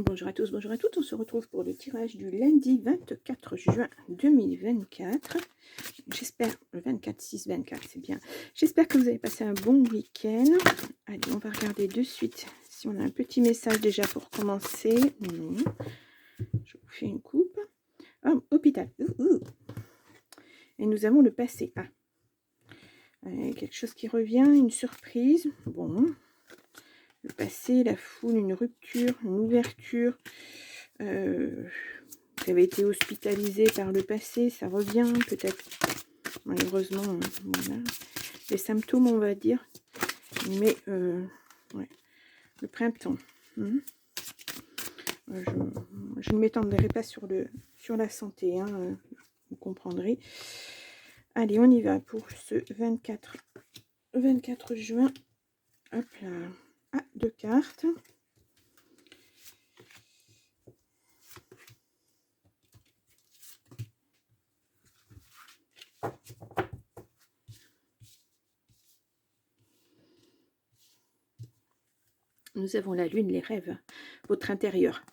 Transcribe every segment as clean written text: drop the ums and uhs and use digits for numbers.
Bonjour à tous, bonjour à toutes. On se retrouve pour le tirage du lundi 24 juin 2024. J'espère, le 24-6-24, c'est bien. J'espère que vous avez passé un bon week-end. Allez, on va regarder de suite si on a un petit message déjà pour commencer. Non. Je vous fais une coupe. Oh, hôpital. Et nous avons le passé. Quelque chose qui revient, une surprise. Bon. Le passé, la foule, une rupture, une ouverture. Vous avez été hospitalisé par le passé, ça revient peut-être. Malheureusement, voilà. Les symptômes, on va dire. Mais, ouais. Le printemps. Je ne m'étendrai pas sur la santé, vous comprendrez. Allez, on y va pour ce 24 juin. Hop là. 2 cartes. Nous avons la lune, les rêves, votre intérieur.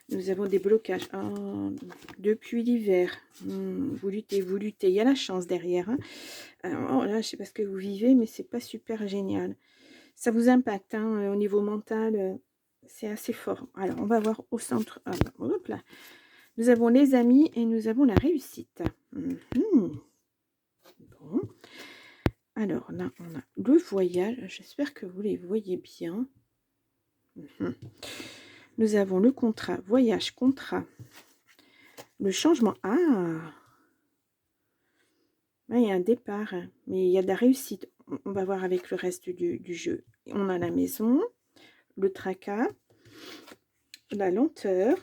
Nous avons des blocages. Depuis l'hiver, vous luttez. Il y a la chance derrière. Alors, là, je ne sais pas ce que vous vivez, mais c'est pas super génial. Ça vous impacte au niveau mental. C'est assez fort. Alors, on va voir au centre. Hop là. Nous avons les amis et nous avons la réussite. Bon. Alors, là, on a le voyage. J'espère que vous les voyez bien. Nous avons le contrat, voyage, contrat, le changement. Il y a un départ, mais il y a de la réussite. On va voir avec le reste du jeu. On a la maison, le tracas, la lenteur,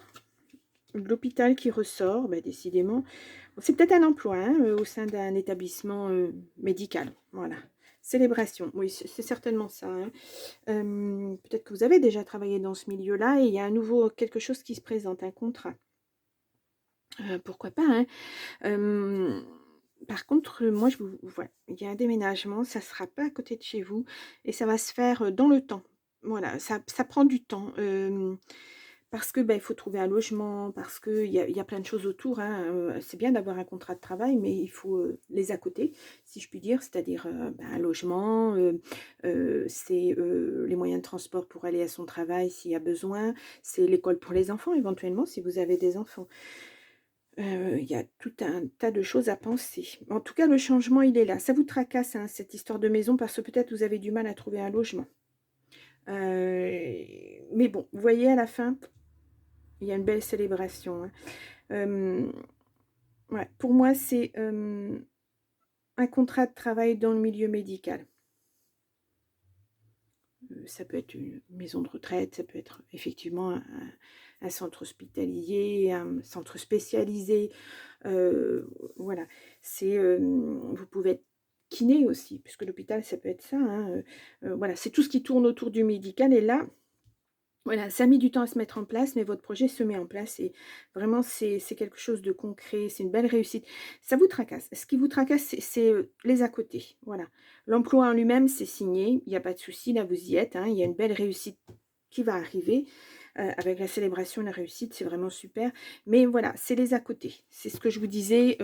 l'hôpital qui ressort, décidément. C'est peut-être un emploi au sein d'un établissement médical. Voilà. Célébration, oui, c'est certainement ça. Peut-être que vous avez déjà travaillé dans ce milieu-là et il y a à nouveau quelque chose qui se présente, un contrat. Pourquoi pas, par contre, moi, voilà, il y a un déménagement, ça ne sera pas à côté de chez vous et ça va se faire dans le temps. Voilà, ça prend du temps. Parce que il faut trouver un logement, parce qu'il y a plein de choses autour. C'est bien d'avoir un contrat de travail, mais il faut les à côté, si je puis dire, c'est-à-dire un logement, c'est les moyens de transport pour aller à son travail s'il y a besoin, c'est l'école pour les enfants éventuellement, si vous avez des enfants. Il y a tout un tas de choses à penser. En tout cas, le changement, il est là. Ça vous tracasse, cette histoire de maison, parce que peut-être vous avez du mal à trouver un logement. Mais bon, vous voyez, à la fin, il y a une belle célébration. Ouais, pour moi, c'est un contrat de travail dans le milieu médical. Ça peut être une maison de retraite, ça peut être effectivement un centre hospitalier, un centre spécialisé. Voilà, vous pouvez être kiné aussi, puisque l'hôpital, ça peut être ça. Voilà, c'est tout ce qui tourne autour du médical. Et là, voilà, ça a mis du temps à se mettre en place, mais votre projet se met en place et vraiment, c'est quelque chose de concret, c'est une belle réussite. Ça vous tracasse. Ce qui vous tracasse, c'est les à côté. Voilà. L'emploi en lui-même, c'est signé, il n'y a pas de souci, là, vous y êtes. Il y a une belle réussite qui va arriver. Avec la célébration, la réussite, c'est vraiment super. Mais voilà, c'est les à côté. C'est ce que je vous disais.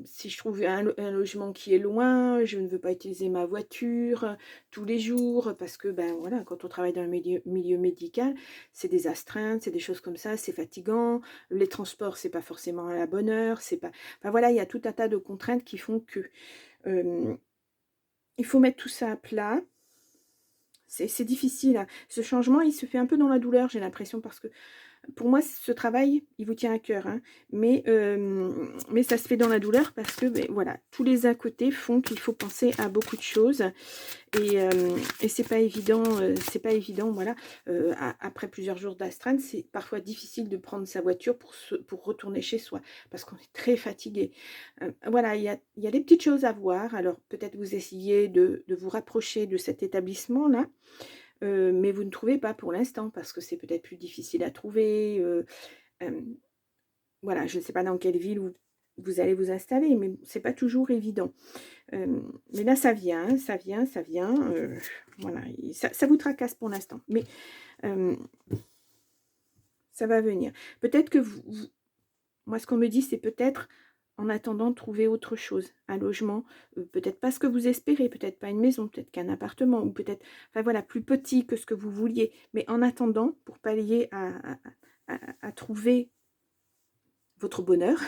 Si je trouve un logement qui est loin, je ne veux pas utiliser ma voiture tous les jours parce que voilà, quand on travaille dans le milieu médical, c'est des astreintes, c'est des choses comme ça, c'est fatigant. Les transports, c'est pas forcément à la bonne heure, c'est pas. Enfin voilà, il y a tout un tas de contraintes qui font que il faut mettre tout ça à plat. C'est difficile. Ce changement, il se fait un peu dans la douleur, j'ai l'impression, parce que pour moi, ce travail, il vous tient à cœur, mais ça se fait dans la douleur parce que voilà, tous les à côté font qu'il faut penser à beaucoup de choses et c'est pas évident, voilà. Après plusieurs jours d'astreinte, c'est parfois difficile de prendre sa voiture pour retourner chez soi parce qu'on est très fatigué. Voilà, il y a des petites choses à voir. Alors peut-être vous essayez de vous rapprocher de cet établissement-là. Mais vous ne trouvez pas pour l'instant parce que c'est peut-être plus difficile à trouver. Voilà, je ne sais pas dans quelle ville vous allez vous installer, mais c'est pas toujours évident. Mais là, ça vient, ça vient, ça vient. Voilà, ça vous tracasse pour l'instant, mais euh, ça va venir. Peut-être que moi, ce qu'on me dit, c'est peut-être en attendant trouver autre chose, un logement, peut-être pas ce que vous espérez, peut-être pas une maison, peut-être qu'un appartement, ou peut-être, enfin voilà, plus petit que ce que vous vouliez. Mais en attendant, pour pallier à trouver votre bonheur,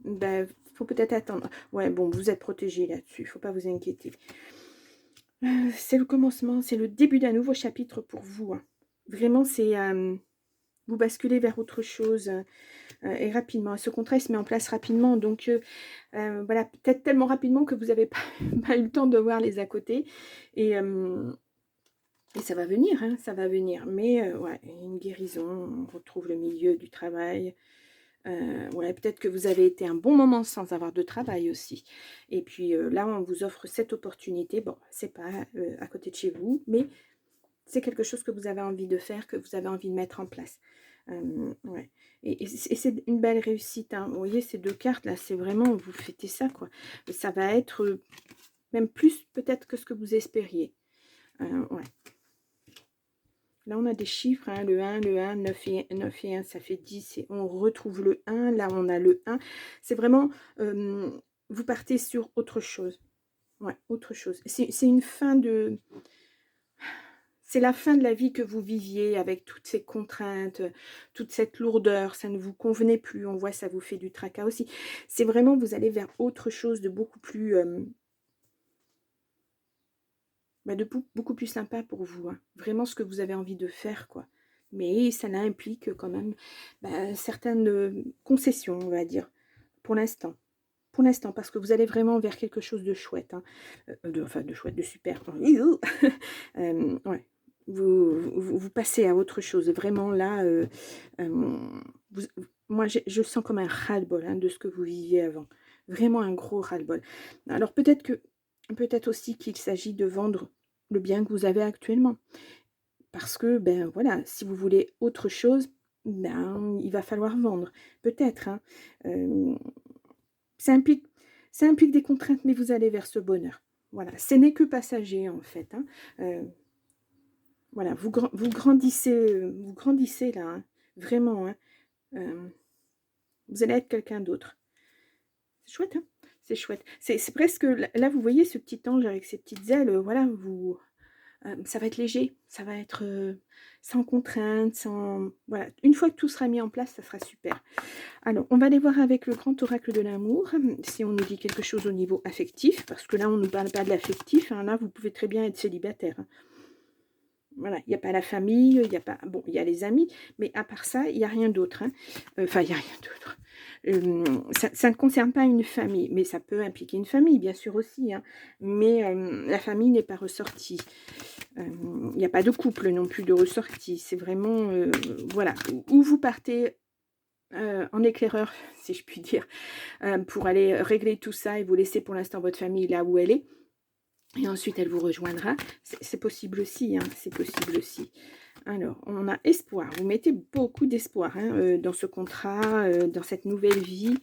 ben, faut peut-être attendre. Ouais, bon, vous êtes protégé là-dessus, il faut pas vous inquiéter. C'est le commencement, c'est le début d'un nouveau chapitre pour vous, hein. Vraiment, c'est vous basculez vers autre chose, et rapidement. Ce contrat il se met en place rapidement, donc voilà, peut-être tellement rapidement que vous n'avez pas, pas eu le temps de voir les à côté. Et ça va venir, hein, ça va venir. Mais ouais, une guérison, on retrouve le milieu du travail. Ouais, peut-être que vous avez été un bon moment sans avoir de travail aussi. Et puis là, on vous offre cette opportunité. Bon, c'est pas à côté de chez vous, mais c'est quelque chose que vous avez envie de faire, que vous avez envie de mettre en place. Ouais. Et c'est une belle réussite, hein. Vous voyez, ces deux cartes, là, c'est vraiment, vous fêtez ça, quoi. Ça va être même plus peut-être que ce que vous espériez. Ouais. Là, on a des chiffres, hein, le 1, 9 et 1, ça fait 10. Et on retrouve le 1. Là, on a le 1. C'est vraiment, vous partez sur autre chose. Ouais, autre chose. C'est une fin de... C'est la fin de la vie que vous viviez avec toutes ces contraintes, toute cette lourdeur. Ça ne vous convenait plus. On voit, ça vous fait du tracas aussi. C'est vraiment, vous allez vers autre chose de beaucoup plus... beaucoup plus sympa pour vous, hein. Vraiment ce que vous avez envie de faire, quoi. Mais ça implique quand même certaines concessions, on va dire, pour l'instant. Pour l'instant, parce que vous allez vraiment vers quelque chose de chouette, hein. Enfin, de chouette, de super. Ouais. Vous passez à autre chose. Vraiment, là, vous- moi, je sens comme un ras-le-bol, hein, de ce que vous viviez avant. Vraiment un gros ras-le-bol. Alors, peut-être aussi qu'il s'agit de vendre le bien que vous avez actuellement. Parce que, ben voilà, si vous voulez autre chose, ben, il va falloir vendre. Peut-être, hein. Euh, ça implique, ça implique des contraintes, mais vous allez vers ce bonheur. Voilà, ce n'est que passager, en fait, hein. Voilà, vous grandissez là, hein. Vraiment, hein. Euh, vous allez être quelqu'un d'autre. C'est chouette, hein. C'est chouette. C'est presque, là, vous voyez ce petit ange avec ses petites ailes, voilà, ça va être léger, ça va être sans contrainte, sans... Voilà, une fois que tout sera mis en place, ça sera super. Alors, on va aller voir avec le grand oracle de l'amour, si on nous dit quelque chose au niveau affectif, parce que là, on ne nous parle pas de l'affectif, hein. Là, vous pouvez très bien être célibataire, hein. Voilà, il n'y a pas la famille, il n'y a pas... Bon, il y a les amis, mais à part ça, il n'y a rien d'autre, hein. Enfin, il n'y a rien d'autre. Ça ne concerne pas une famille, mais ça peut impliquer une famille, bien sûr aussi, hein. Mais la famille n'est pas ressortie. Il n'y a pas de couple non plus de ressortie. C'est vraiment, voilà, où vous partez en éclaireur, si je puis dire, pour aller régler tout ça et vous laisser pour l'instant votre famille là où elle est. Et ensuite, elle vous rejoindra. C'est possible aussi, hein, c'est possible aussi. Alors, on a espoir. Vous mettez beaucoup d'espoir, hein, dans ce contrat, dans cette nouvelle vie.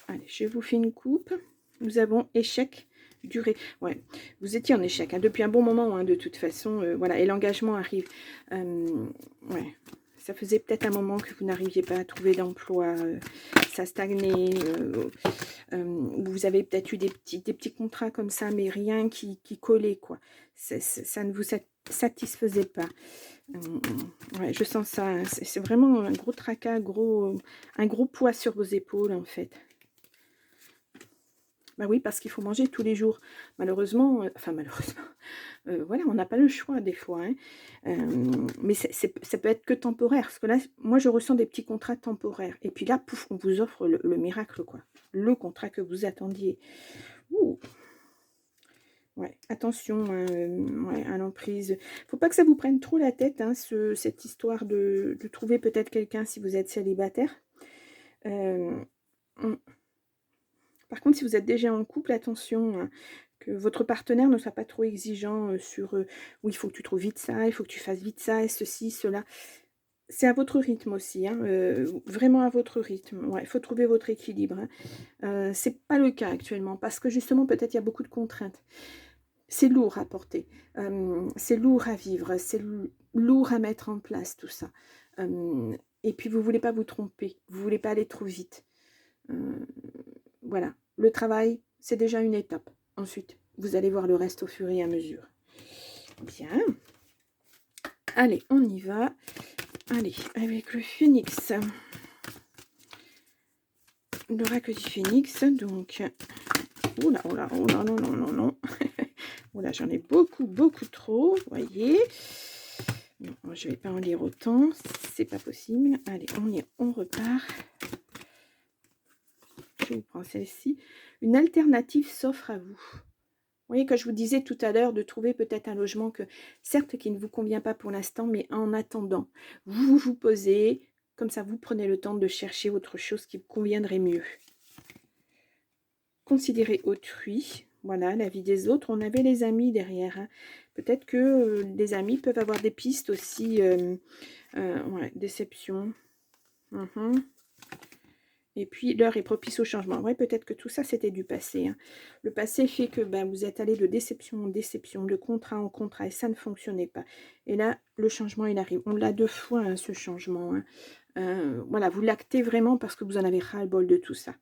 Allez, je vous fais une coupe. Nous avons échec, durée. Ouais, vous étiez en échec, hein, depuis un bon moment, hein, de toute façon. Voilà, et l'engagement arrive. Ouais, ça faisait peut-être un moment que vous n'arriviez pas à trouver d'emploi. Ça stagnait. Vous avez peut-être eu des petits contrats comme ça, mais rien qui collait, quoi. Ça ne vous satisfaisait pas. Ouais, je sens ça, hein. C'est vraiment un gros tracas, un gros poids sur vos épaules, en fait. Bah oui, parce qu'il faut manger tous les jours. Malheureusement, enfin malheureusement, voilà, on n'a pas le choix des fois, hein. Mais ça peut être que temporaire. Parce que là, moi, je ressens des petits contrats temporaires. Et puis là, pouf, on vous offre le miracle, quoi. Le contrat que vous attendiez. Ouh. Ouais, attention, hein, ouais, à l'emprise. Faut pas que ça vous prenne trop la tête, hein, cette histoire de trouver peut-être quelqu'un si vous êtes célibataire. Euh, on- Par contre, si vous êtes déjà en couple, attention, hein, que votre partenaire ne soit pas trop exigeant sur oui, il faut que tu trouves vite ça, il faut que tu fasses vite ça, et ceci, cela. c'est à votre rythme aussi, hein, vraiment à votre rythme. Ouais, il faut trouver votre équilibre, hein. C'est pas le cas actuellement parce que justement, peut-être, il y a beaucoup de contraintes. C'est lourd à porter, c'est lourd à vivre, c'est lourd à mettre en place tout ça. Et puis vous voulez pas vous tromper, vous voulez pas aller trop vite. Heu, voilà, le travail, c'est déjà une étape. Ensuite, vous allez voir le reste au fur et à mesure. Bien, allez, on y va. Allez, avec le phénix. L'oracle du phénix, donc... Ouh là, oh là, oh là, non, non, non, non. Oh là, j'en ai beaucoup, beaucoup trop, vous voyez. Non, je ne vais pas en lire autant, c'est pas possible. Allez, on repart. Je vous prends celle-ci. Une alternative s'offre à vous. Vous voyez, que je vous disais tout à l'heure de trouver peut-être un logement que, certes, qui ne vous convient pas pour l'instant, mais en attendant, vous vous posez, comme ça vous prenez le temps de chercher autre chose qui vous conviendrait mieux. Considérer autrui, voilà, la vie des autres. On avait les amis derrière, hein. Peut-être que les amis peuvent avoir des pistes aussi. Ouais, déception. Et puis l'heure est propice au changement. Ouais, peut-être que tout ça c'était du passé, hein. Le passé fait que vous êtes allé de déception en déception, de contrat en contrat, et ça ne fonctionnait pas. Et là, le changement il arrive. On l'a 2 fois, hein, ce changement, hein. Voilà, vous l'actez vraiment parce que vous en avez ras-le-bol de tout ça.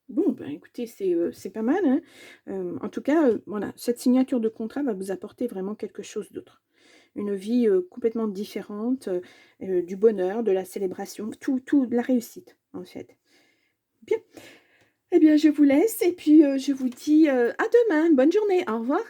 Bon, ben écoutez, c'est pas mal, hein. En tout cas, voilà, cette signature de contrat va vous apporter vraiment quelque chose d'autre. Une vie, complètement différente, du bonheur, de la célébration, tout de la réussite, en fait. Bien, eh bien je vous laisse et puis, je vous dis, à demain. Bonne journée, au revoir.